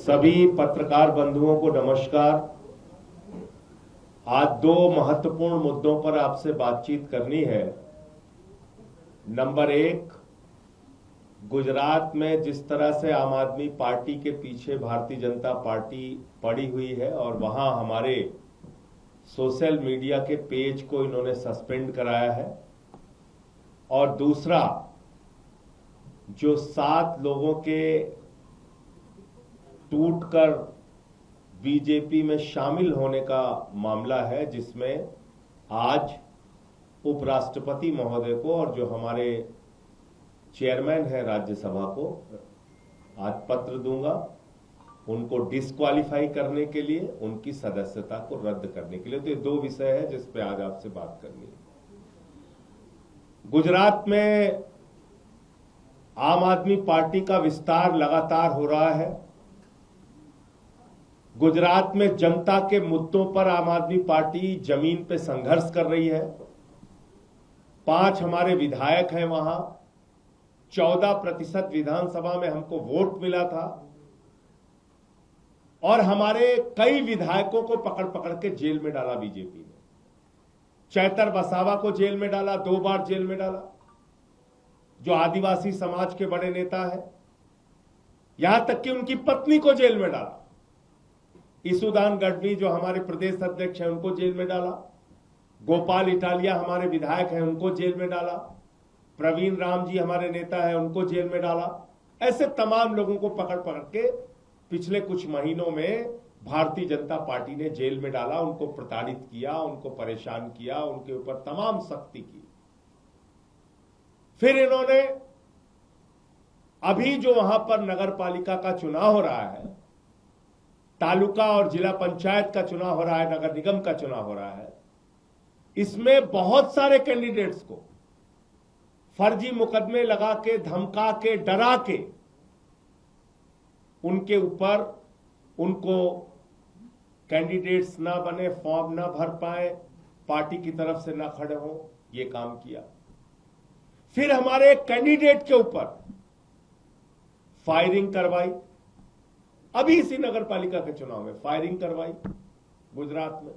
सभी पत्रकार बंधुओं को नमस्कार। आज दो महत्वपूर्ण मुद्दों पर आपसे बातचीत करनी है। नंबर एक, गुजरात में जिस तरह से आम आदमी पार्टी के पीछे भारतीय जनता पार्टी पड़ी हुई है और वहां हमारे सोशल मीडिया के पेज को इन्होंने सस्पेंड कराया है, और दूसरा जो 7 लोगों के टूटकर बीजेपी में शामिल होने का मामला है, जिसमें आज उपराष्ट्रपति महोदय को और जो हमारे चेयरमैन है राज्यसभा को आज पत्र दूंगा, उनको डिस्क्वालीफाई करने के लिए, उनकी सदस्यता को रद्द करने के लिए। तो ये दो विषय है जिस पे आज आपसे बात करनी है। गुजरात में आम आदमी पार्टी का विस्तार लगातार हो रहा है। गुजरात में जनता के मुद्दों पर आम आदमी पार्टी जमीन पे संघर्ष कर रही है। 5 हमारे विधायक हैं वहां, 14% विधानसभा में हमको वोट मिला था, और हमारे कई विधायकों को पकड़ पकड़ के जेल में डाला बीजेपी ने। चैतर वसावा को जेल में डाला, 2 बार जेल में डाला, जो आदिवासी समाज के बड़े नेता है। यहां तक कि उनकी पत्नी को जेल में डाला। ईसुदान गढ़वी जो हमारे प्रदेश अध्यक्ष हैं उनको जेल में डाला। गोपाल इटालिया हमारे विधायक हैं, उनको जेल में डाला। प्रवीण राम जी हमारे नेता हैं, उनको जेल में डाला। ऐसे तमाम लोगों को पकड़ पकड़ के पिछले कुछ महीनों में भारतीय जनता पार्टी ने जेल में डाला, उनको प्रताड़ित किया, उनको परेशान किया, उनके ऊपर तमाम सख्ती की। फिर इन्होंने अभी जो वहां पर नगर पालिका का चुनाव हो रहा है, तालुका और जिला पंचायत का चुनाव हो रहा है, नगर निगम का चुनाव हो रहा है, इसमें बहुत सारे कैंडिडेट्स को फर्जी मुकदमे लगा के, धमका के, डरा के उनके ऊपर उनको कैंडिडेट्स ना बने, फॉर्म ना भर पाए, पार्टी की तरफ से ना खड़े हो, ये काम किया। फिर हमारे कैंडिडेट के ऊपर फायरिंग करवाई। अभी इसी नगर पालिका के चुनाव में फायरिंग करवाई गुजरात में।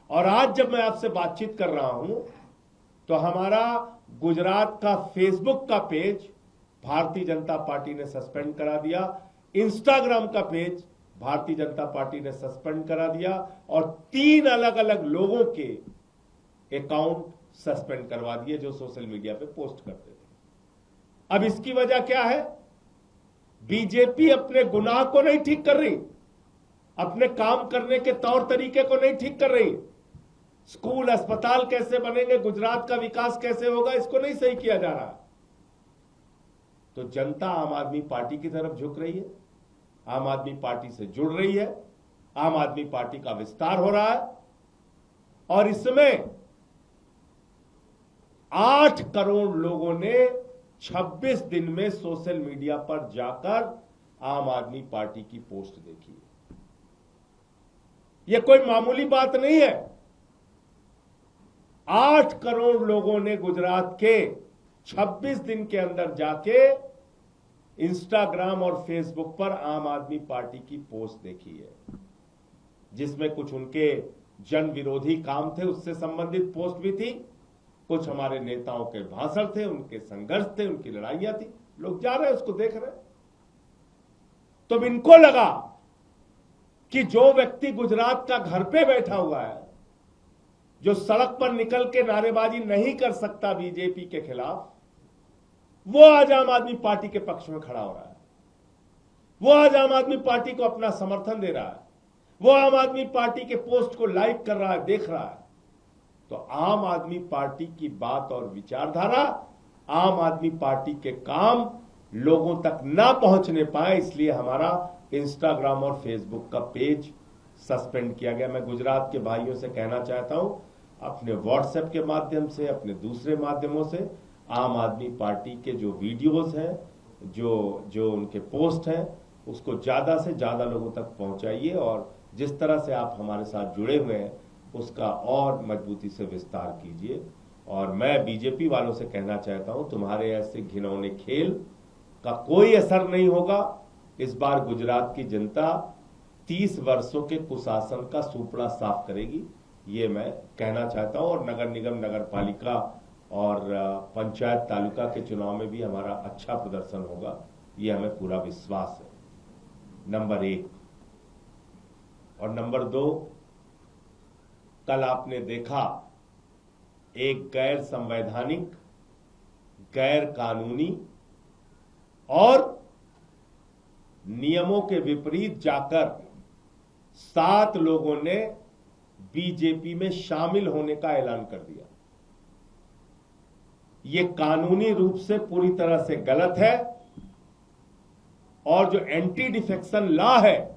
और आज जब मैं आपसे बातचीत कर रहा हूं तो हमारा गुजरात का फेसबुक का पेज भारतीय जनता पार्टी ने सस्पेंड करा दिया, इंस्टाग्राम का पेज भारतीय जनता पार्टी ने सस्पेंड करा दिया, और 3 अलग अलग लोगों के अकाउंट सस्पेंड करवा दिए जो सोशल मीडिया पे पोस्ट करते थे। अब इसकी वजह क्या है? बीजेपी अपने गुनाह को नहीं ठीक कर रही, अपने काम करने के तौर तरीके को नहीं ठीक कर रही। स्कूल अस्पताल कैसे बनेंगे, गुजरात का विकास कैसे होगा, इसको नहीं सही किया जा रहा। तो जनता आम आदमी पार्टी की तरफ झुक रही है, आम आदमी पार्टी से जुड़ रही है, आम आदमी पार्टी का विस्तार हो रहा है, और इसमें 8 करोड़ लोगों ने 26 दिन में सोशल मीडिया पर जाकर आम आदमी पार्टी की पोस्ट देखी है। यह कोई मामूली बात नहीं है। 8 करोड़ लोगों ने गुजरात के 26 दिन के अंदर जाके इंस्टाग्राम और फेसबुक पर आम आदमी पार्टी की पोस्ट देखी है, जिसमें कुछ उनके जन विरोधी काम थे, उससे संबंधित पोस्ट भी थी, कुछ हमारे नेताओं के भाषण थे, उनके संघर्ष थे, उनकी लड़ाइयां थी। लोग जा रहे हैं, उसको देख रहे हैं। तो इनको लगा कि जो व्यक्ति गुजरात का घर पे बैठा हुआ है, जो सड़क पर निकल के नारेबाजी नहीं कर सकता बीजेपी के खिलाफ, वो आज आम आदमी पार्टी के पक्ष में खड़ा हो रहा है। वो आज आम आदमी पार्टी को अपना समर्थन दे रहा है। वो आम आदमी पार्टी के पोस्ट को लाइक कर रहा है, देख रहा है। तो आम आदमी पार्टी की बात और विचारधारा, आम आदमी पार्टी के काम लोगों तक ना पहुंचने पाए, इसलिए हमारा इंस्टाग्राम और फेसबुक का पेज सस्पेंड किया गया। मैं गुजरात के भाइयों से कहना चाहता हूं, अपने व्हाट्सएप के माध्यम से, अपने दूसरे माध्यमों से आम आदमी पार्टी के जो वीडियोस हैं, जो उनके पोस्ट हैं, उसको ज्यादा से ज्यादा लोगों तक पहुंचाइए, और जिस तरह से आप हमारे साथ जुड़े हुए हैं उसका और मजबूती से विस्तार कीजिए। और मैं बीजेपी वालों से कहना चाहता हूं, तुम्हारे ऐसे घिनौने खेल का कोई असर नहीं होगा। इस बार गुजरात की जनता 30 वर्षों के कुशासन का सुपड़ा साफ करेगी, ये मैं कहना चाहता हूं। और नगर निगम, नगर पालिका और पंचायत तालुका के चुनाव में भी हमारा अच्छा प्रदर्शन होगा, ये हमें पूरा विश्वास है। नंबर 1। और नंबर 2, कल आपने देखा एक गैर संवैधानिक, गैर कानूनी और नियमों के विपरीत जाकर 7 लोगों ने बीजेपी में शामिल होने का ऐलान कर दिया। यह कानूनी रूप से पूरी तरह से गलत है और जो एंटी डिफेक्शन लॉ है,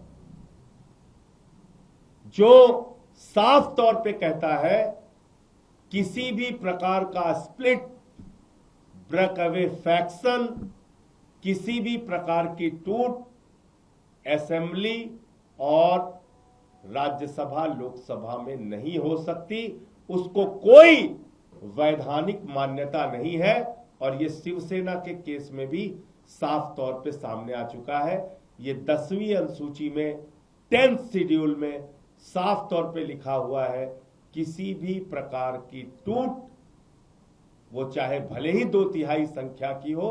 जो साफ तौर पे कहता है किसी भी प्रकार का स्प्लिट, ब्रेक अवे फैक्शन, किसी भी प्रकार की टूट असेंबली और राज्यसभा लोकसभा में नहीं हो सकती, उसको कोई वैधानिक मान्यता नहीं है। और ये शिवसेना के केस में भी साफ तौर पे सामने आ चुका है। ये 10वीं अनुसूची में 10th शेड्यूल में साफ तौर पे लिखा हुआ है, किसी भी प्रकार की टूट, वो चाहे भले ही 2/3 संख्या की हो,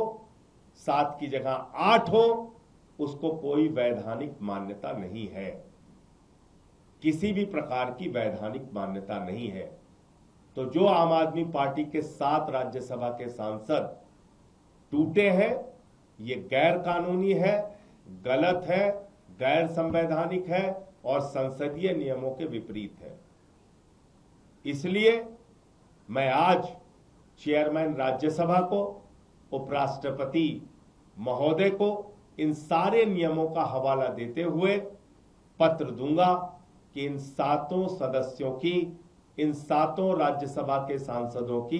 7 की जगह 8 हो, उसको कोई वैधानिक मान्यता नहीं है। किसी भी प्रकार की वैधानिक मान्यता नहीं है। तो जो आम आदमी पार्टी के 7 राज्यसभा के सांसद टूटे हैं, ये गैर कानूनी है, गलत है, गैर संवैधानिक है और संसदीय नियमों के विपरीत है। इसलिए मैं आज चेयरमैन राज्यसभा को, उपराष्ट्रपति महोदय को इन सारे नियमों का हवाला देते हुए पत्र दूंगा कि इन 7 सदस्यों की, इन 7 राज्यसभा के सांसदों की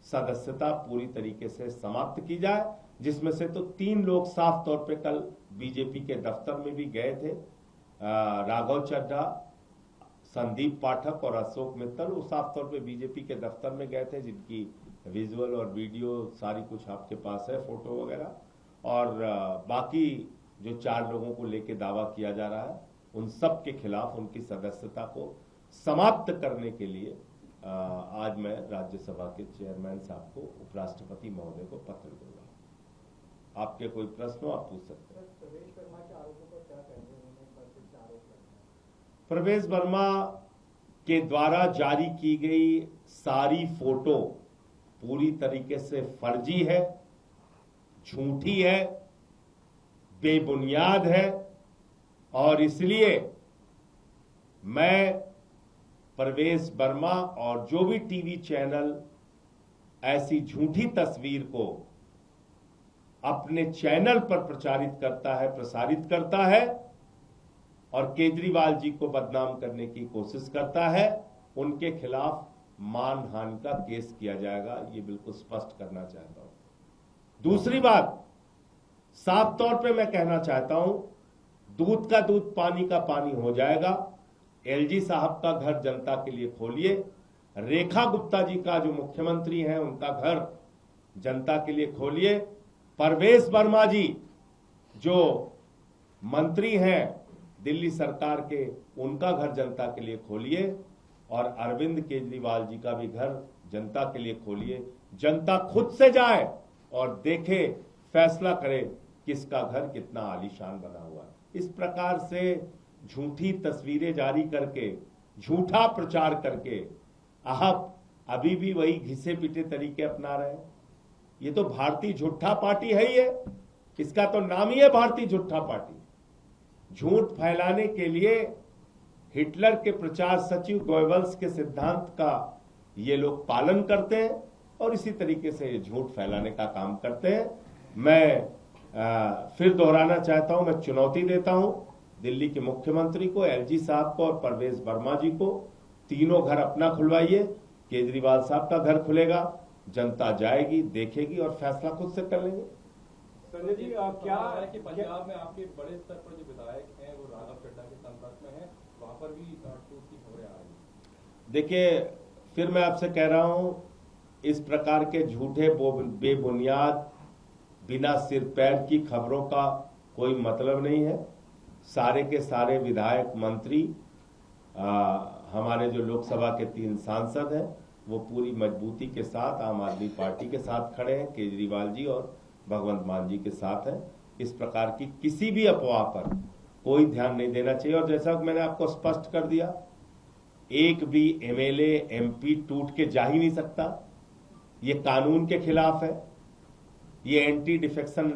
सदस्यता पूरी तरीके से समाप्त की जाए, जिसमें से तो 3 लोग साफ तौर पे कल बीजेपी के दफ्तर में भी गए थे, राघव चड्ढा, संदीप पाठक और अशोक मित्तल। वो साफ तौर पे बीजेपी के दफ्तर में गए थे, जिनकी विजुअल और वीडियो सारी कुछ आपके पास है, फोटो वगैरह। और बाकी जो 4 लोगों को लेके दावा किया जा रहा है, उन सब के खिलाफ उनकी सदस्यता को समाप्त करने के लिए आज मैं राज्यसभा के चेयरमैन साहब को, उपराष्ट्रपति महोदय को पत्र दूंगा। आपके कोई प्रश्न हो आप पूछ सकते हैं। प्रवेश वर्मा के आरोपों पर क्या कहेंगे? प्रवेश वर्मा के द्वारा जारी की गई सारी फोटो पूरी तरीके से फर्जी है, झूठी है, बेबुनियाद है। और इसलिए मैं प्रवेश वर्मा और जो भी टीवी चैनल ऐसी झूठी तस्वीर को अपने चैनल पर प्रचारित करता है, प्रसारित करता है और केजरीवाल जी को बदनाम करने की कोशिश करता है, उनके खिलाफ मानहानि का केस किया जाएगा, ये बिल्कुल स्पष्ट करना चाहता हूं। दूसरी बात, साफ तौर पे मैं कहना चाहता हूं, दूध का दूध, पानी का पानी हो जाएगा। एलजी साहब का घर जनता के लिए खोलिए, रेखा गुप्ता जी का जो मुख्यमंत्री हैं उनका घर जनता के लिए खोलिए, प्रवेश वर्मा जी जो मंत्री हैं दिल्ली सरकार के, उनका घर जनता के लिए खोलिए और अरविंद केजरीवाल जी का भी घर जनता के लिए खोलिए। जनता खुद से जाए और देखे, फैसला करे किसका घर कितना आलीशान बना हुआ है। इस प्रकार से झूठी तस्वीरें जारी करके, झूठा प्रचार करके आप अभी भी वही घिसे पिटे तरीके अपना रहे हैं। ये तो भारतीय झूठा पार्टी है ही है, इसका तो नाम ही है भारतीय झूठा पार्टी। झूठ फैलाने के लिए हिटलर के प्रचार सचिव गोयबल्स के सिद्धांत का ये लोग पालन करते हैं और इसी तरीके से ये झूठ फैलाने का काम करते हैं। मैं फिर दोहराना चाहता हूं, मैं चुनौती देता हूं दिल्ली के मुख्यमंत्री को, एलजी साहब को और प्रवेश वर्मा जी को, तीनों घर अपना खुलवाइए। केजरीवाल साहब का घर खुलेगा, जनता जाएगी, देखेगी और फैसला खुद से कर लेंगे। संजय जी, क्या है कि पंजाब में आपके बड़े स्तर पर जो विधायक हैं वो राघव चड्ढा के संपर्क में हैं, वहां पर भी टूट की खबरें आ रही हैं। देखिए, फिर मैं आपसे कह रहा हूं, इस प्रकार के झूठे बेबुनियाद, बिना सिर पैर की खबरों का कोई मतलब नहीं है। सारे के सारे विधायक मंत्री हमारे जो लोकसभा के 3 सांसद हैं वो पूरी मजबूती के साथ आम आदमी पार्टी के साथ खड़े हैं, केजरीवाल जी और भगवंत मान जी के साथ हैं। इस प्रकार की किसी भी अफवाह पर कोई ध्यान नहीं देना चाहिए। और जैसा मैंने आपको स्पष्ट कर दिया, एक भी एमएलए एमपी टूट के जा ही नहीं सकता। ये कानून के खिलाफ है, ये एंटी डिफेक्शन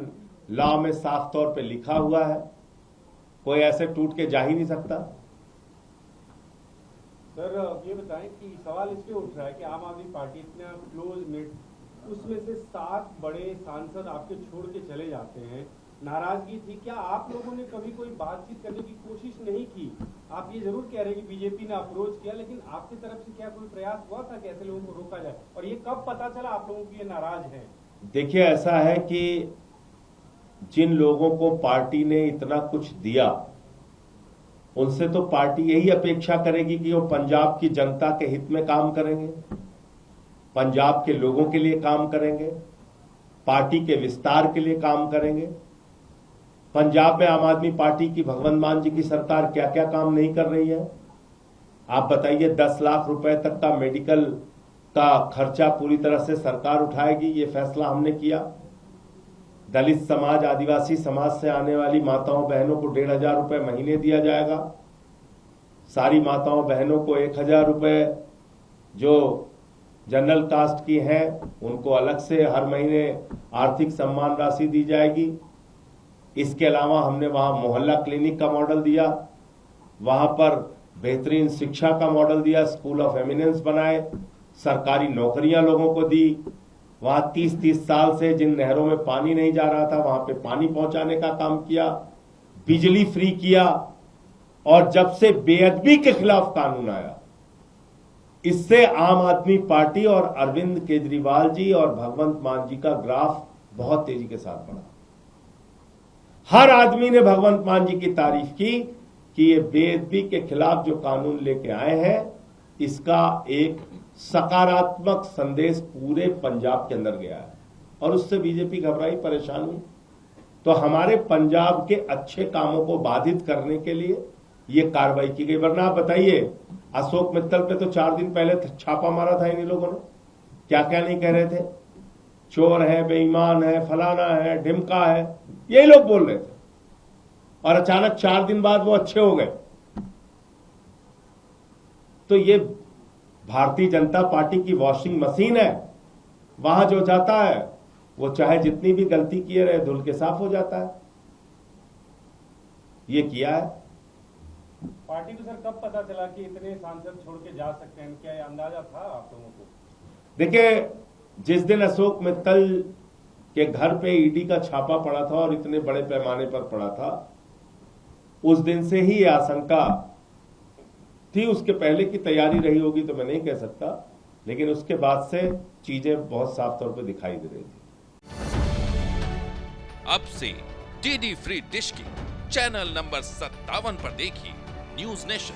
लॉ में साफ तौर पे लिखा हुआ है। कोई ऐसे टूट के जा ही नहीं सकता। सर ये बताएं कि सवाल इसलिए उठ रहा है कि आम आदमी पार्टी इतना क्लोज नेट, उसमें से 7 बड़े सांसद आपके छोड़ के चले जाते हैं, नाराजगी थी। क्या आप लोगों ने कभी कोई बातचीत करने की कोशिश नहीं की? आप ये जरूर कह रहे हैं कि बीजेपी ने अप्रोच किया, लेकिन आपकी तरफ से क्या कोई प्रयास हुआ था कि ऐसे लोगों को रोका जाए? और ये कब पता चला आप लोगों को ये नाराज हैं? देखिए, ऐसा है कि जिन लोगों को पार्टी ने इतना कुछ दिया, उनसे तो पार्टी यही अपेक्षा करेगी कि वो पंजाब की जनता के हित में काम करेंगे, पंजाब के लोगों के लिए काम करेंगे, पार्टी के विस्तार के लिए काम करेंगे। पंजाब में आम आदमी पार्टी की भगवंत मान जी की सरकार क्या क्या काम नहीं कर रही है? आप बताइए। 10 लाख रुपए तक का मेडिकल का खर्चा पूरी तरह से सरकार उठाएगी, ये फैसला हमने किया। दलित समाज, आदिवासी समाज से आने वाली माताओं बहनों को 1,500 रुपए महीने दिया जाएगा। सारी माताओं बहनों को 1,000 रुपए जो जनरल कास्ट की हैं उनको अलग से हर महीने आर्थिक सम्मान राशि दी जाएगी। इसके अलावा हमने वहां मोहल्ला क्लिनिक का मॉडल दिया, वहां पर बेहतरीन शिक्षा का मॉडल दिया, स्कूल ऑफ एमिनेंस बनाए, सरकारी नौकरियां लोगों को दी। वहां 30-30 साल से जिन नहरों में पानी नहीं जा रहा था वहां पे पानी पहुंचाने का काम किया, बिजली फ्री किया। और जब से बेअदबी के खिलाफ कानून आया, इससे आम आदमी पार्टी और अरविंद केजरीवाल जी और भगवंत मान जी का ग्राफ बहुत तेजी के साथ बढ़ा। हर आदमी ने भगवंत मान जी की तारीफ की कि ये बेअदबी के खिलाफ जो कानून लेके आए हैं, इसका एक सकारात्मक संदेश पूरे पंजाब के अंदर गया है। और उससे बीजेपी घबराई, परेशान हुई। तो हमारे पंजाब के अच्छे कामों को बाधित करने के लिए ये कार्रवाई की गई। वरना आप बताइए, अशोक मित्तल पे तो 4 दिन पहले छापा मारा था इन लोगों ने, क्या क्या नहीं कह रहे थे, चोर है, बेईमान है, फलाना है, ढिमका है, यही लोग बोल रहे थे। और अचानक 4 दिन बाद वो अच्छे हो गए। तो ये भारतीय जनता पार्टी की वॉशिंग मशीन है। वहां जो जाता है वो चाहे जितनी भी गलती किए रहे, धुल के साफ हो जाता है। ये किया है। पार्टी को सर कब पता चला कि इतने सांसद छोड़ के जा सकते हैं? क्या ये अंदाजा था आप लोगों को? देखिए, जिस दिन अशोक मित्तल के घर पे ईडी का छापा पड़ा था और इतने बड़े पैमाने पर पड़ा था, उस दिन से ही आशंका थी। उसके पहले की तैयारी रही होगी तो मैं नहीं कह सकता, लेकिन उसके बाद से चीजें बहुत साफ तौर पे दिखाई दे रही थी। अब से डीडी फ्री डिश की चैनल नंबर 57 पर देखिए न्यूज नेशन।